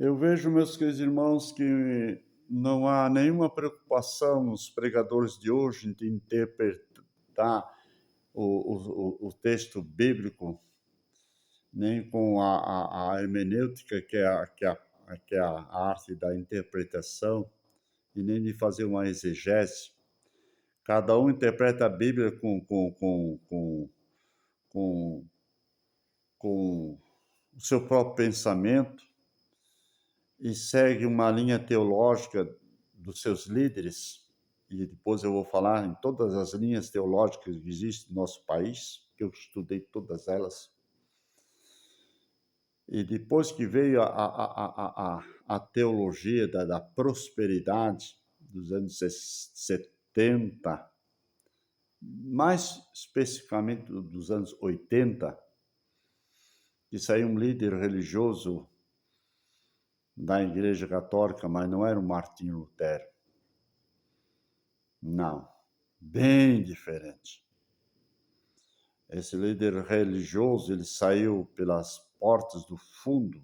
Eu vejo, meus queridos irmãos, que não há nenhuma preocupação nos pregadores de hoje de interpretar o texto bíblico, nem com a hermenêutica, que é a arte da interpretação, e nem de fazer uma exegese. Cada um interpreta a Bíblia com, com o seu próprio pensamento e segue uma linha teológica dos seus líderes, e depois eu vou falar em todas as linhas teológicas que existem no nosso país, que eu estudei todas elas. E depois que veio a teologia da prosperidade dos anos 70, mais especificamente dos anos 80, que saiu um líder religioso da Igreja Católica, mas não era o Martinho Lutero. Não, bem diferente. Esse líder religioso, ele saiu pelas portas do fundo.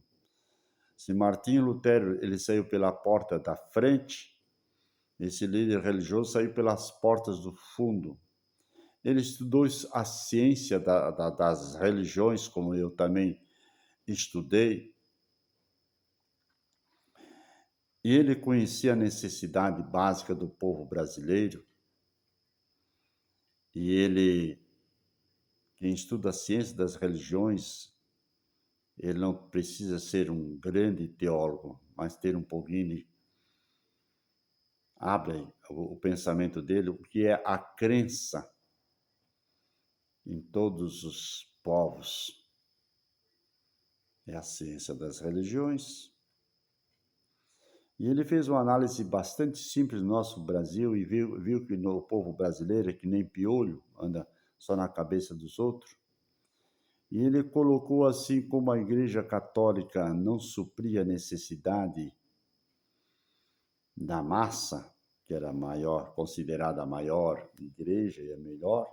Se Martinho Lutero, ele saiu pela porta da frente, esse líder religioso saiu pelas portas do fundo. Ele estudou a ciência das religiões, como eu também estudei, e ele conhecia a necessidade básica do povo brasileiro, e ele, quem estuda a ciência das religiões, ele não precisa ser um grande teólogo, mas ter um pouquinho de... Abre o pensamento dele, o que é a crença em todos os povos. É a ciência das religiões. E ele fez uma análise bastante simples do nosso Brasil e viu que o povo brasileiro é que nem piolho, anda só na cabeça dos outros. E ele colocou assim, como a Igreja Católica não supria a necessidade da massa, que era maior, considerada a maior igreja e a melhor,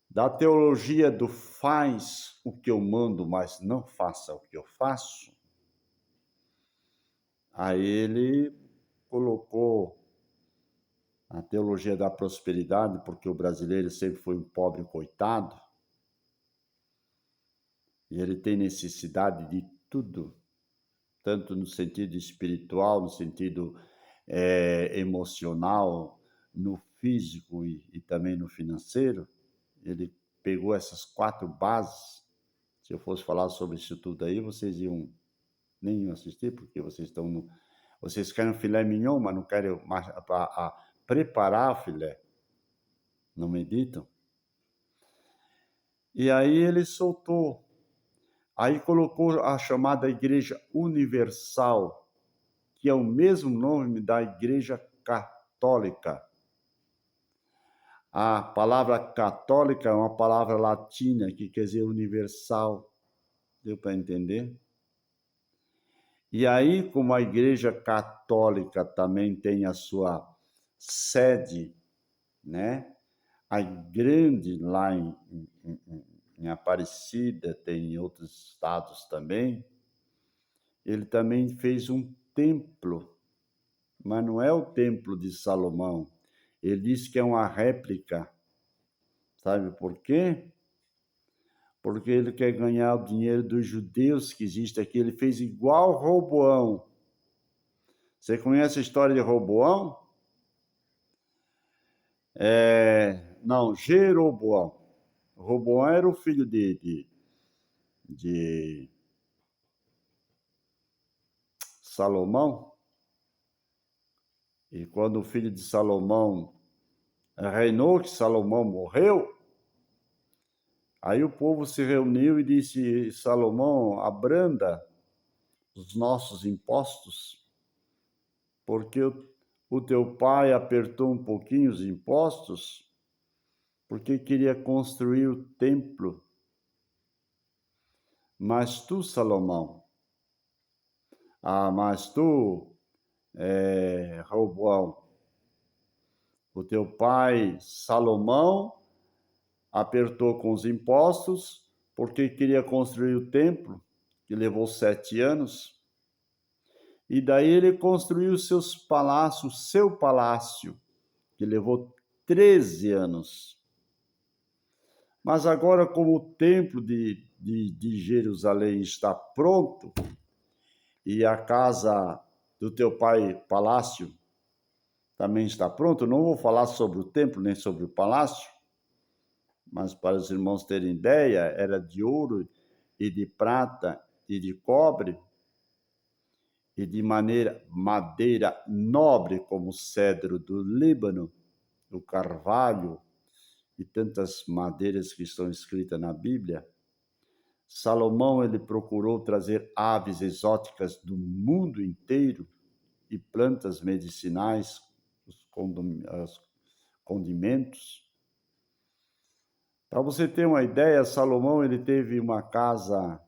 da teologia do faz o que eu mando, mas não faça o que eu faço, aí ele colocou a teologia da prosperidade, porque o brasileiro sempre foi um pobre coitado, e ele tem necessidade de tudo, tanto no sentido espiritual, no sentido emocional, no físico e também no financeiro. Ele pegou essas 4 bases. Se eu fosse falar sobre isso tudo aí, vocês nem iam assistir, porque vocês querem filé mignon, mas não querem preparar o filé. Não meditam. E aí ele soltou. Aí colocou a chamada Igreja Universal, que é o mesmo nome da Igreja Católica. A palavra católica é uma palavra latina que quer dizer universal. Deu para entender? E aí, como a Igreja Católica também tem a sua sede, né? A grande lá em Aparecida, tem em outros estados também, ele também fez um templo, mas não é o templo de Salomão. Ele disse que é uma réplica. Sabe por quê? Porque ele quer ganhar o dinheiro dos judeus que existe aqui. Ele fez igual Roboão. Você conhece a história de Roboão? Não, Jeroboão. Roboão era o filho de Salomão. E quando o filho de Salomão reinou, que Salomão morreu, aí o povo se reuniu e disse: Salomão, abranda os nossos impostos, porque o teu pai apertou um pouquinho os impostos, porque queria construir o templo. Mas tu, Salomão, Roboão, o teu pai Salomão apertou com os impostos porque queria construir o templo, que levou 7 anos, e daí ele construiu seus palácios, seu palácio, que levou 13 anos. Mas agora, como o templo de Jerusalém está pronto, e a casa do teu pai, palácio, também está pronto, não vou falar sobre o templo nem sobre o palácio, mas para os irmãos terem ideia, era de ouro e de prata e de cobre, e de madeira nobre, como o cedro do Líbano, o carvalho e tantas madeiras que estão escritas na Bíblia. Salomão, ele procurou trazer aves exóticas do mundo inteiro e plantas medicinais, os condimentos. Para você ter uma ideia, Salomão, ele teve uma casa,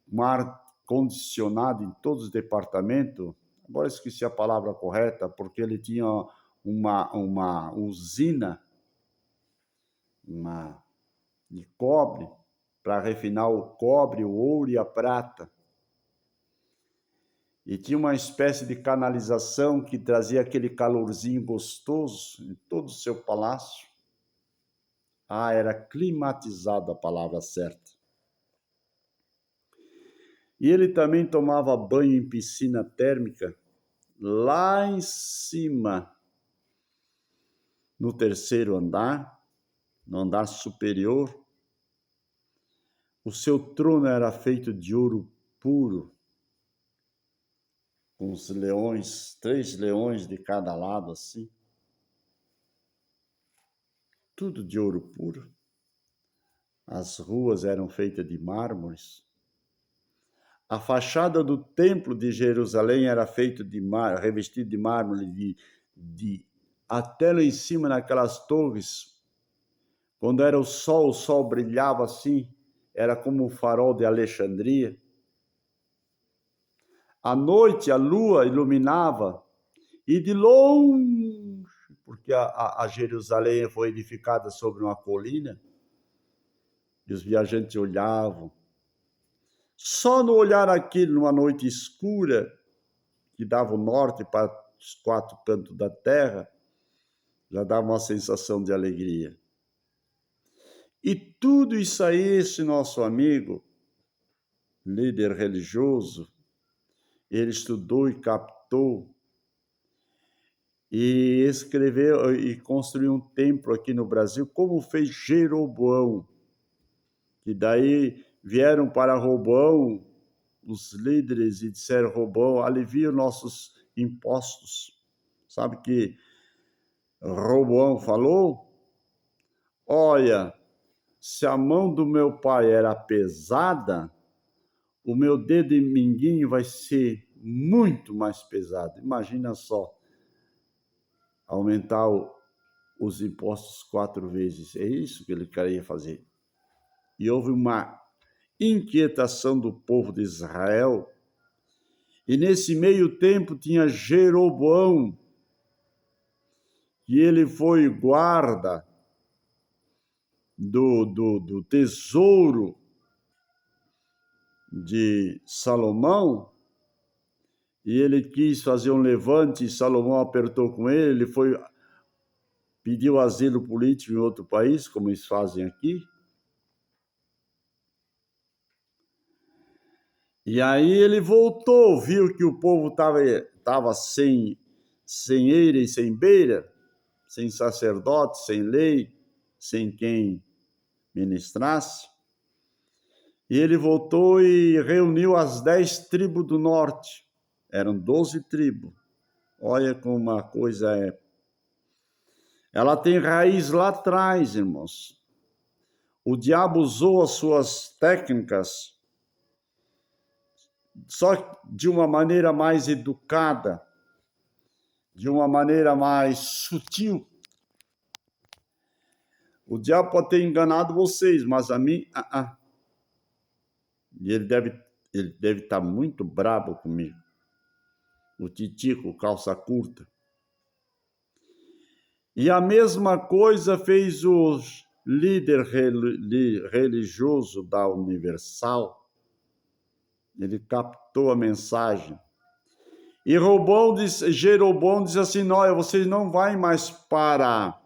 um ar-condicionado em todos os departamentos. Agora esqueci a palavra correta, porque ele tinha uma usina de cobre para refinar o cobre, o ouro e a prata. E tinha uma espécie de canalização que trazia aquele calorzinho gostoso em todo o seu palácio. Era climatizado, a palavra certa. E ele também tomava banho em piscina térmica lá em cima, no 3º andar, no andar superior. O seu trono era feito de ouro puro, com os leões, 3 leões de cada lado, assim. Tudo de ouro puro. As ruas eram feitas de mármores. A fachada do templo de Jerusalém era feita de revestido de mármore, até lá em cima, naquelas torres. Quando era o sol brilhava assim, era como o farol de Alexandria. À noite, a lua iluminava, e de longe, porque a Jerusalém foi edificada sobre uma colina, e os viajantes olhavam. Só no olhar aquilo, numa noite escura, que dava o norte para os 4 cantos da terra, já dava uma sensação de alegria. E tudo isso aí, esse nosso amigo, líder religioso, ele estudou e captou, e escreveu e construiu um templo aqui no Brasil, como fez Jeroboão, que daí vieram para Roboão, os líderes, e disseram: Roboão, alivia nossos impostos. Sabe que Roboão falou? Olha, se a mão do meu pai era pesada, o meu dedo mindinho vai ser muito mais pesado. Imagina só, aumentar os impostos 4 vezes. É isso que ele queria fazer. E houve uma inquietação do povo de Israel. E nesse meio tempo tinha Jeroboão, que ele foi guarda do tesouro de Salomão, e ele quis fazer um levante, e Salomão apertou com ele pediu asilo político em outro país, como eles fazem aqui. E aí ele voltou, viu que o povo estava sem eira e sem beira, sem sacerdote, sem lei, sem quem ministrasse. E ele voltou e reuniu as 10 tribos do norte. Eram 12 tribos. Olha como uma coisa é. Ela tem raiz lá atrás, irmãos. O diabo usou as suas técnicas, só de uma maneira mais educada, de uma maneira mais sutil. O diabo pode ter enganado vocês, mas a mim, E ele deve estar muito brabo comigo. O titico, calça curta. E a mesma coisa fez os líder religioso da Universal, ele captou a mensagem. E Jeroboão diz assim, não, vocês não vão mais para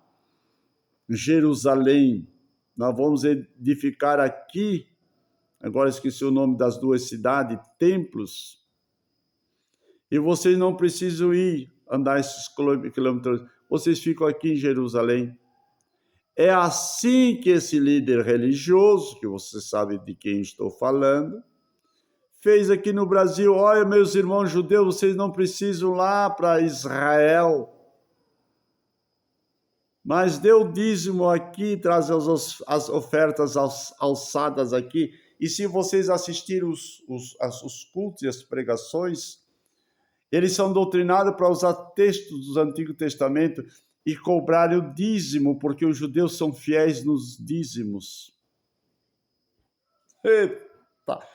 Jerusalém, nós vamos edificar aqui, agora esqueci o nome das duas cidades, templos, e vocês não precisam andar esses quilômetros, vocês ficam aqui em Jerusalém. É assim que esse líder religioso, que você sabe de quem estou falando, fez aqui no Brasil. Olha, meus irmãos judeus, vocês não precisam ir lá para Israel, mas dê o dízimo aqui, traz as ofertas alçadas aqui, e se vocês assistirem os cultos e as pregações, eles são doutrinados para usar textos do Antigo Testamento e cobrarem o dízimo, porque os judeus são fiéis nos dízimos. Eita!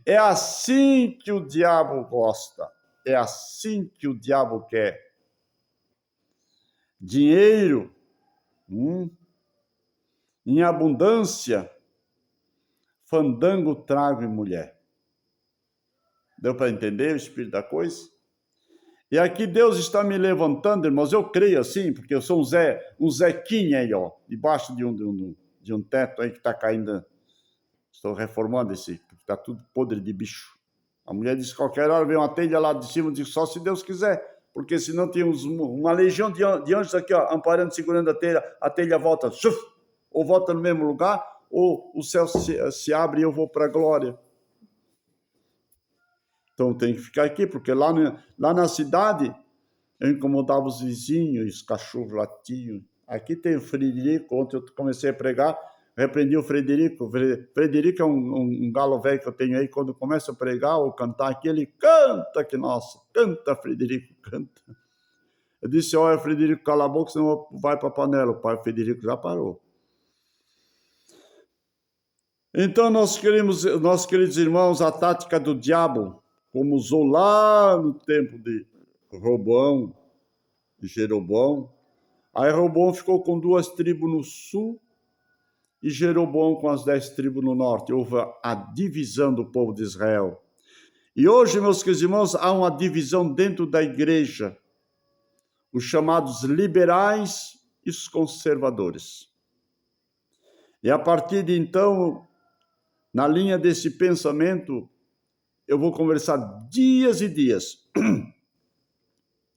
É assim que o diabo gosta, é assim que o diabo quer. Dinheiro, em abundância, fandango, trago e mulher. Deu para entender o espírito da coisa? E aqui Deus está me levantando, irmãos, eu creio assim, porque eu sou um Zequinha aí, ó, debaixo de um teto aí que está caindo. Estou reformando está tudo podre de bicho. A mulher disse que qualquer hora vem uma telha lá de cima, diz só se Deus quiser, porque senão tínhamos uma legião de anjos aqui, ó, amparando, segurando a telha volta, ou volta no mesmo lugar, ou o céu se abre e eu vou para a glória. Então tem que ficar aqui, porque lá na cidade eu incomodava os vizinhos, os cachorros latiam. Aqui tem o Frederico, ontem eu comecei a pregar, repreendi o Frederico. Frederico é um galo velho que eu tenho aí, quando começa a pregar ou cantar aqui, ele canta, que nossa, canta Frederico, canta. Eu disse, olha Frederico, cala a boca, senão vai para a panela. O pai Frederico já parou. Então, nossos queridos irmãos, a tática do diabo, como usou lá no tempo de Roboão, de Jeroboão. Aí Roboão ficou com 2 tribos no sul e Jeroboão com as 10 tribos no norte. Houve a divisão do povo de Israel. E hoje, meus queridos irmãos, há uma divisão dentro da igreja. Os chamados liberais e os conservadores. E a partir de então, na linha desse pensamento, eu vou conversar dias e dias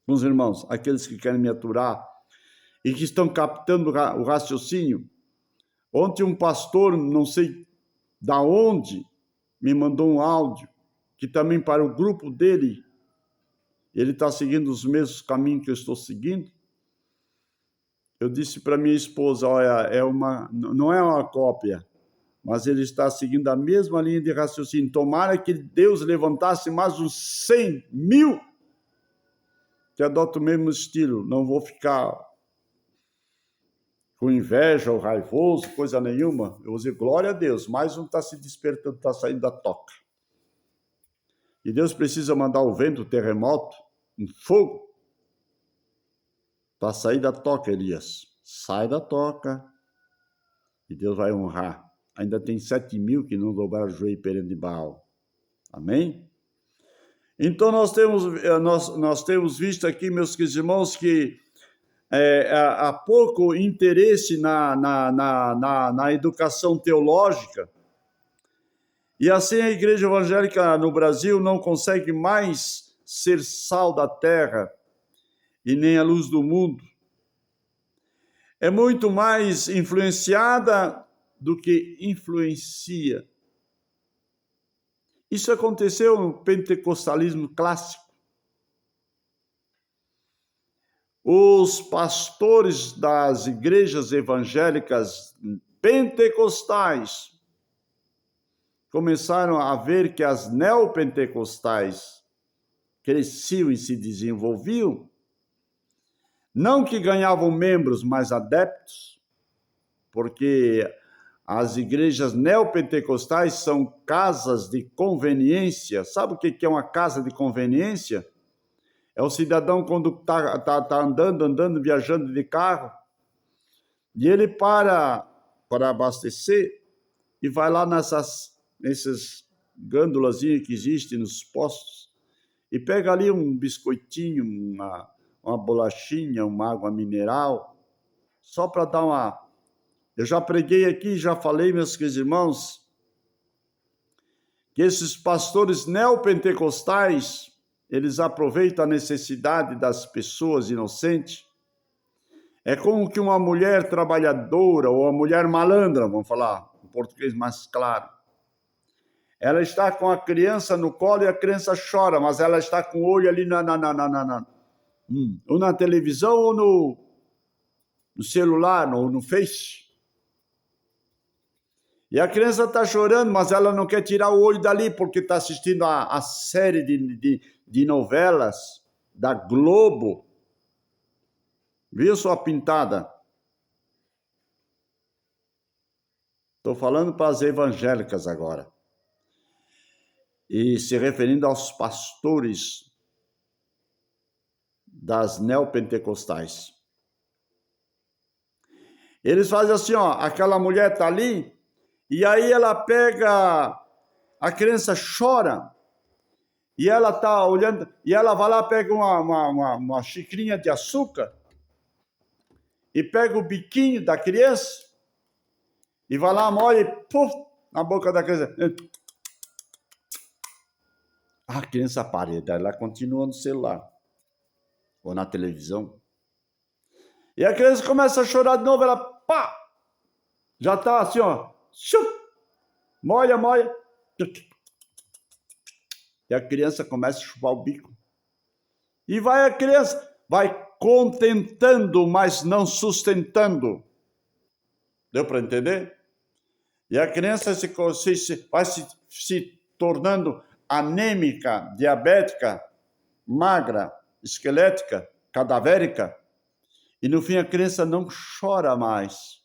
com os irmãos, aqueles que querem me aturar e que estão captando o raciocínio. Ontem um pastor, não sei da onde, me mandou um áudio, que também para o grupo dele, ele está seguindo os mesmos caminhos que eu estou seguindo. Eu disse para minha esposa, olha, não é uma cópia, mas ele está seguindo a mesma linha de raciocínio. Tomara que Deus levantasse mais uns 100.000 que adotam o mesmo estilo. Não vou ficar com inveja ou raivoso, coisa nenhuma. Eu vou dizer, glória a Deus, mais um está se despertando, está saindo da toca. E Deus precisa mandar o vento, o terremoto, um fogo, para sair da toca, Elias. Sai da toca e Deus vai honrar. Ainda tem 7.000 que não dobraram o joelho perante Baal. Amém? Então nós temos visto aqui, meus queridos irmãos, que há pouco interesse na educação teológica. E assim a igreja evangélica no Brasil não consegue mais ser sal da terra e nem a luz do mundo. É muito mais influenciada do que influencia. Isso aconteceu no pentecostalismo clássico. Os pastores das igrejas evangélicas pentecostais começaram a ver que as neopentecostais cresciam e se desenvolviam, não que ganhavam membros, mas adeptos, porque as igrejas neopentecostais são casas de conveniência. Sabe o que é uma casa de conveniência? É o cidadão quando está andando, viajando de carro, e ele para para abastecer e vai lá nesses gândulazinhas que existem nos postos e pega ali um biscoitinho, uma bolachinha, uma água mineral, só para dar uma... Eu já preguei aqui, já falei, meus queridos irmãos, que esses pastores neopentecostais, eles aproveitam a necessidade das pessoas inocentes. É como que uma mulher trabalhadora ou uma mulher malandra, vamos falar em português mais claro. Ela está com a criança no colo e a criança chora, mas ela está com o olho ali ou na televisão ou no celular, ou no Face. E a criança está chorando, mas ela não quer tirar o olho dali, porque está assistindo a série de novelas da Globo. Viu, sua pintada? Estou falando para as evangélicas agora. E se referindo aos pastores das neopentecostais. Eles fazem assim, ó, aquela mulher está ali, e aí ela pega, a criança chora, e ela está olhando, e ela vai lá, pega uma xicrinha de açúcar, e pega o biquinho da criança, e vai lá, molha, e puf, na boca da criança. A criança para, ela continua no celular, ou na televisão. E a criança começa a chorar de novo, ela, pá, já está assim, ó, molha. E a criança começa a chupar o bico. E vai a criança, vai contentando, mas não sustentando. Deu para entender? E a criança vai se tornando anêmica, diabética, magra, esquelética, cadavérica. E no fim a criança não chora mais,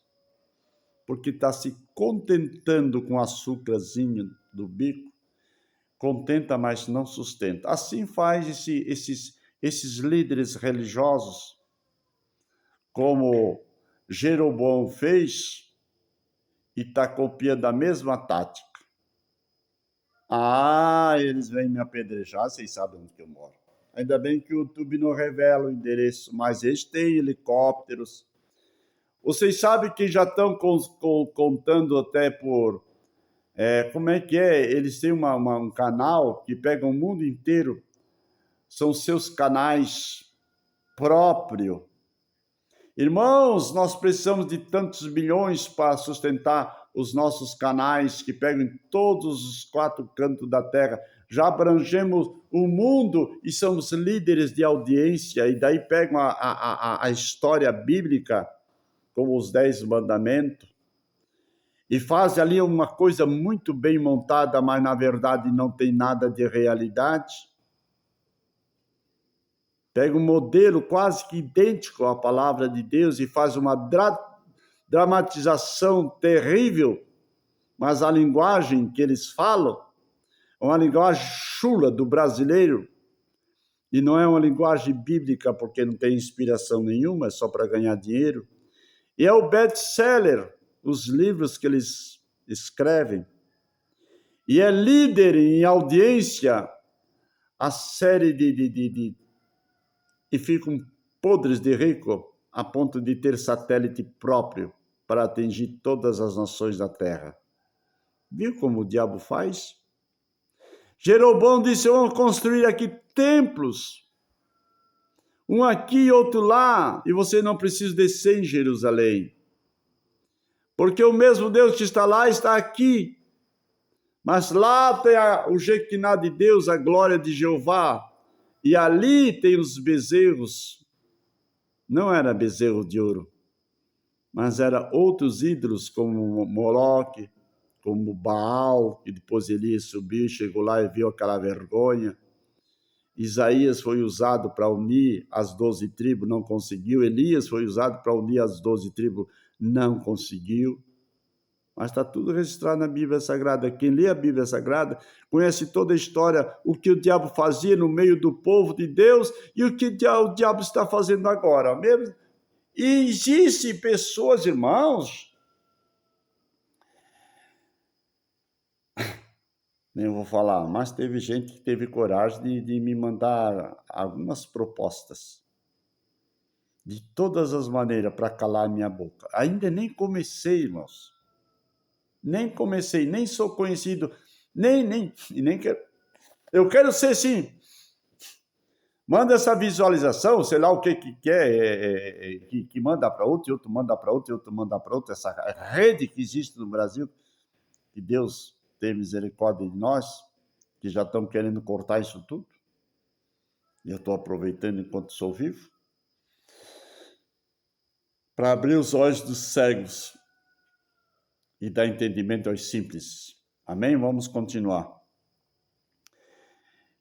porque está se contentando com o açúcarzinho do bico. Contenta, mas não sustenta. Assim faz esses líderes religiosos, como Jeroboão fez, e está copiando a mesma tática. Eles vêm me apedrejar, vocês sabem onde que eu moro. Ainda bem que o YouTube não revela o endereço, mas eles têm helicópteros. Vocês sabem que já estão contando até por... como é que é? Eles têm um canal que pega o mundo inteiro. São seus canais próprios. Irmãos, nós precisamos de tantos bilhões para sustentar os nossos canais que pegam em todos os 4 cantos da terra. Já abrangemos o mundo e somos líderes de audiência, e daí pegam a história bíblica, como os 10 mandamentos, e fazem ali uma coisa muito bem montada, mas na verdade não tem nada de realidade. Pega um modelo quase que idêntico à palavra de Deus e faz uma dramatização terrível, mas a linguagem que eles falam é uma linguagem chula do brasileiro, e não é uma linguagem bíblica, porque não tem inspiração nenhuma, é só para ganhar dinheiro. E é o best-seller, os livros que eles escrevem. E é líder em audiência a série e ficam podres de rico a ponto de ter satélite próprio para atingir todas as nações da terra. Viu como o diabo faz? Jeroboão disse, vamos construir aqui templos, um aqui e outro lá, e você não precisa descer em Jerusalém, porque o mesmo Deus que está lá está aqui, mas lá tem o Shekinah de Deus, a glória de Jeová, e ali tem os bezerros. Não era bezerro de ouro, mas era outros ídolos, como Moloque, como Baal, que depois Elias subiu, chegou lá e viu aquela vergonha. Isaías foi usado para unir as 12 tribos, não conseguiu. Elias foi usado para unir as 12 tribos, não conseguiu. Mas está tudo registrado na Bíblia Sagrada. Quem lê a Bíblia Sagrada conhece toda a história, o que o diabo fazia no meio do povo de Deus e o que o diabo está fazendo agora. Mesmo? E existem pessoas, irmãos, eu vou falar, mas teve gente que teve coragem de me mandar algumas propostas, de todas as maneiras, para calar minha boca. Ainda nem comecei, irmãos. Nem comecei, nem sou conhecido, nem quero. Eu quero ser, sim. Manda essa visualização, sei lá o que quer, que manda para outro, e outro manda para outro, e outro manda para outro, essa rede que existe no Brasil, que Deus tenha misericórdia de nós, que já estão querendo cortar isso tudo. E eu estou aproveitando enquanto sou vivo, para abrir os olhos dos cegos e dar entendimento aos simples. Amém? Vamos continuar.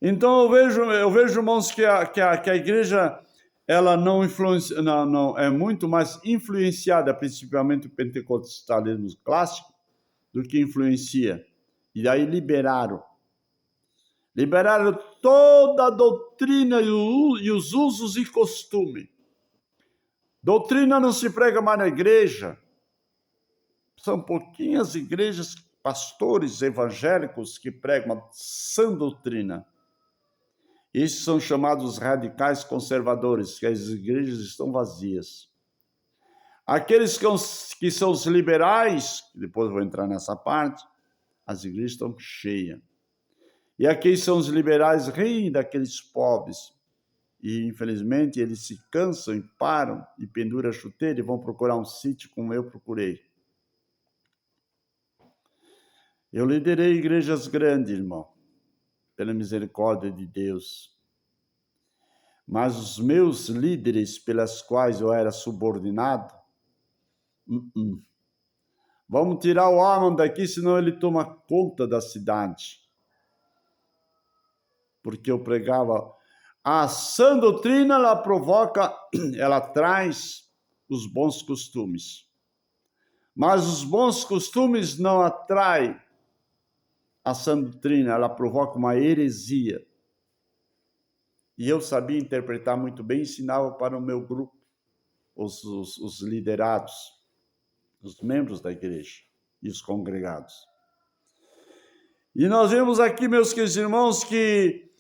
Então eu vejo, irmãos, que a igreja ela não influencia, não, é muito mais influenciada, principalmente o pentecostalismo clássico, do que influencia. E aí liberaram toda a doutrina e os usos e costumes. Doutrina não se prega mais na igreja. São pouquinhas igrejas, pastores evangélicos que pregam a sã doutrina. Esses são chamados radicais conservadores, que as igrejas estão vazias. Aqueles que são os liberais, depois vou entrar nessa parte, as igrejas estão cheias. E aqui são os liberais riem daqueles pobres. E, infelizmente, eles se cansam e param e penduram a chuteira e vão procurar um sítio como eu procurei. Eu liderei igrejas grandes, irmão, pela misericórdia de Deus. Mas os meus líderes, pelas quais eu era subordinado, vamos tirar o homem daqui, senão ele toma conta da cidade. Porque eu pregava a sã doutrina, ela provoca, ela traz os bons costumes. Mas os bons costumes não atraem a sã doutrina, ela provoca uma heresia. E eu sabia interpretar muito bem, ensinava para o meu grupo, os liderados, os membros da igreja e os congregados. E nós vemos aqui, meus queridos irmãos, que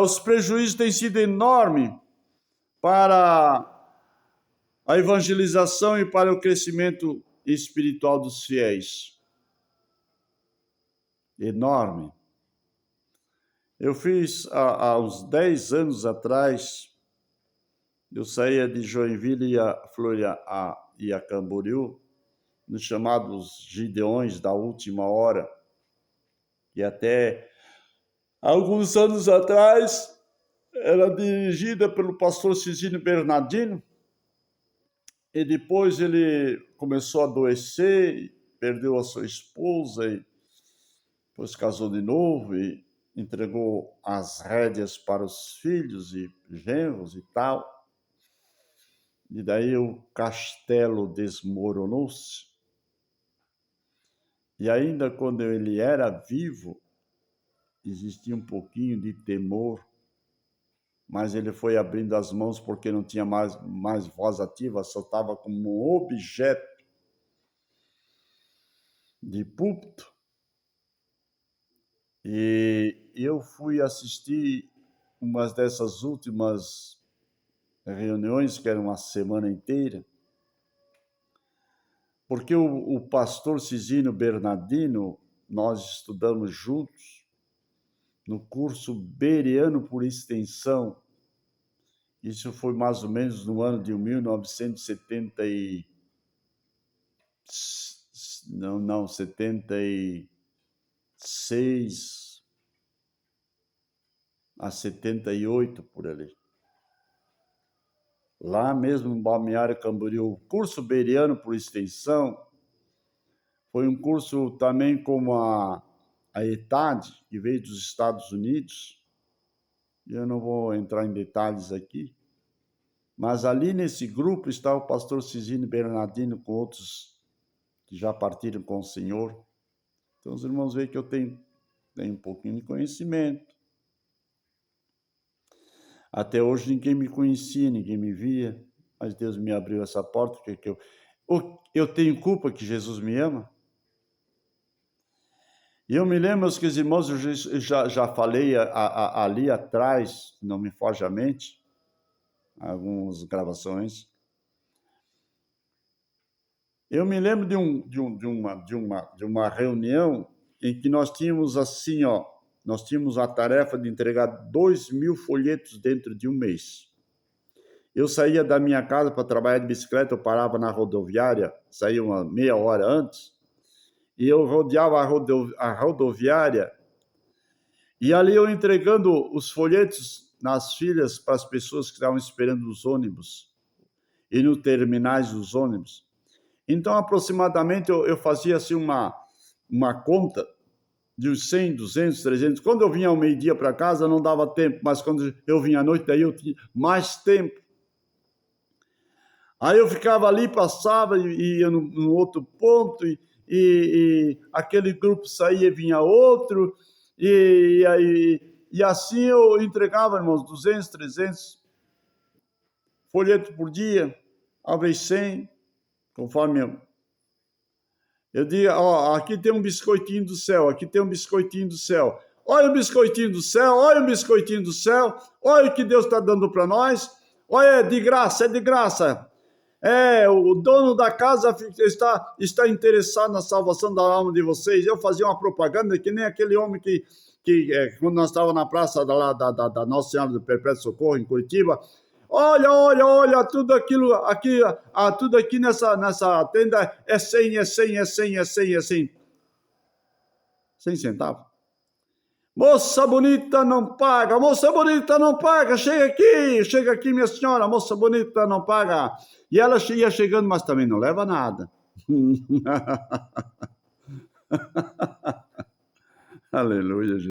os prejuízos têm sido enormes para a evangelização e para o crescimento espiritual dos fiéis. Enorme. Eu fiz, há uns 10 anos atrás, eu saía de Joinville e a Camboriú, nos chamados Gideões da Última Hora, que até alguns anos atrás era dirigida pelo pastor Cisínio Bernardino, e depois ele começou a adoecer, perdeu a sua esposa, e depois casou de novo e entregou as rédeas para os filhos e genros e tal. E daí o castelo desmoronou-se. E ainda quando ele era vivo, existia um pouquinho de temor, mas ele foi abrindo as mãos porque não tinha mais voz ativa, só estava como um objeto de púlpito. E eu fui assistir uma dessas últimas reuniões, que era uma semana inteira, porque o pastor Cisínio Bernardino, nós estudamos juntos no curso Bereano por Extensão. Isso foi mais ou menos no ano de 1970 76 a 78, por ali. Lá mesmo em Balneário Camboriú, o curso Bereano por Extensão foi um curso também como a ETAD, que veio dos Estados Unidos. Eu não vou entrar em detalhes aqui, mas ali nesse grupo está o pastor Cisínio Bernardino com outros que já partiram com o Senhor. Então os irmãos veem que eu tenho um pouquinho de conhecimento. Até hoje ninguém me conhecia, ninguém me via, mas Deus me abriu essa porta, eu tenho culpa que Jesus me ama? E eu me lembro, meus queridos irmãos, eu já falei ali atrás, não me foge a mente, algumas gravações. Eu me lembro de uma reunião em que nós tínhamos assim, ó, nós tínhamos a tarefa de entregar 2.000 folhetos dentro de um mês. Eu saía da minha casa para trabalhar de bicicleta, eu parava na rodoviária, saía uma meia hora antes, e eu rodeava a rodoviária, e ali eu entregando os folhetos nas filas para as pessoas que estavam esperando os ônibus, e nos terminais dos ônibus. Então, aproximadamente, eu fazia assim uma conta de uns 100, 200, 300. Quando eu vinha ao meio-dia para casa, não dava tempo, mas quando eu vinha à noite, daí eu tinha mais tempo. Aí eu ficava ali, passava e ia no outro ponto, e aquele grupo saía e vinha outro, e assim eu entregava, irmãos, 200, 300 folhetos por dia, talvez 100, conforme eu digo, ó, aqui tem um biscoitinho do céu, aqui tem um biscoitinho do céu. Olha o biscoitinho do céu, olha o biscoitinho do céu, olha o que Deus está dando para nós. Olha, é de graça, é de graça. O dono da casa está interessado na salvação da alma de vocês. Eu fazia uma propaganda que nem aquele homem que quando nós estávamos na praça da Nossa Senhora do Perpétuo Socorro, em Curitiba. Olha, tudo aquilo aqui, tudo aqui nessa tenda é 100, é 100, é 100, é 100, é 100. 100 centavos. Moça bonita não paga, moça bonita não paga, chega aqui, minha senhora, moça bonita não paga. E ela ia chegando, mas também não leva nada. Aleluia, Jesus.